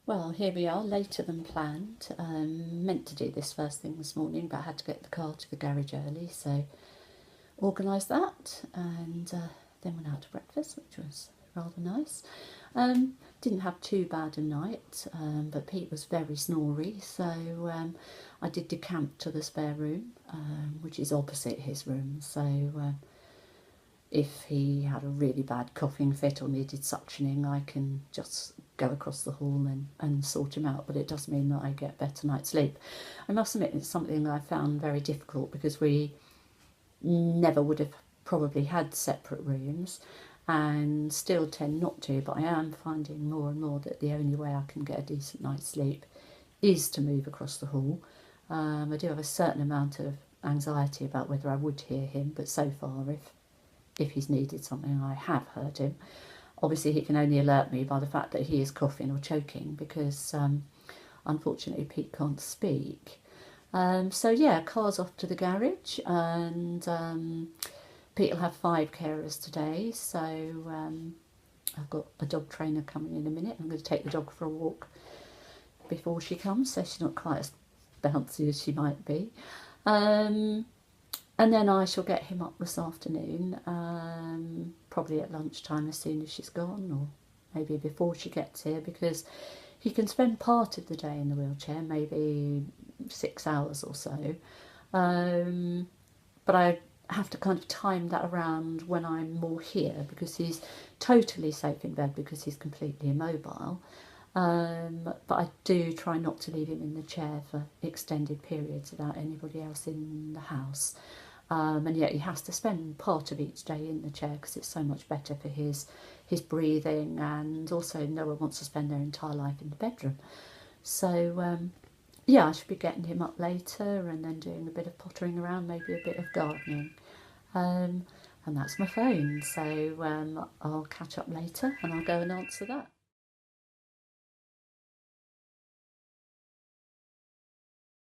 Well, here we are, later than planned. Meant to do this first thing this morning, but I had to get the car to the garage early, so organised that and then went out to breakfast, which was rather nice. Didn't have too bad a night, but Pete was very snory, so I did decamp to the spare room, which is opposite his room, so if he had a really bad coughing fit or needed suctioning, I can just go across the hall and sort him out, but it does mean that I get better night's sleep. I must admit it's something I found very difficult because we never would have probably had separate rooms and still tend not to, but I am finding more and more that the only way I can get a decent night's sleep is to move across the hall. I do have a certain amount of anxiety about whether I would hear him, but so far if he's needed something, I have heard him. Obviously, he can only alert me by the fact that he is coughing or choking because unfortunately Pete can't speak. So yeah, car's off to the garage and Pete will have 5 carers today. So I've got a dog trainer coming in a minute. I'm going to take the dog for a walk before she comes, so she's not quite as bouncy as she might be. And then I shall get him up this afternoon, probably at lunchtime as soon as she's gone, or maybe before she gets here, because he can spend part of the day in the wheelchair, maybe 6 hours or so. But I have to kind of time that around when I'm more here, because he's totally safe in bed because he's completely immobile. But I do try not to leave him in the chair for extended periods without anybody else in the house. And yet he has to spend part of each day in the chair because it's so much better for his breathing, and also no one wants to spend their entire life in the bedroom. So yeah, I should be getting him up later and then doing a bit of pottering around, maybe a bit of gardening. And that's my phone, so I'll catch up later and I'll go and answer that.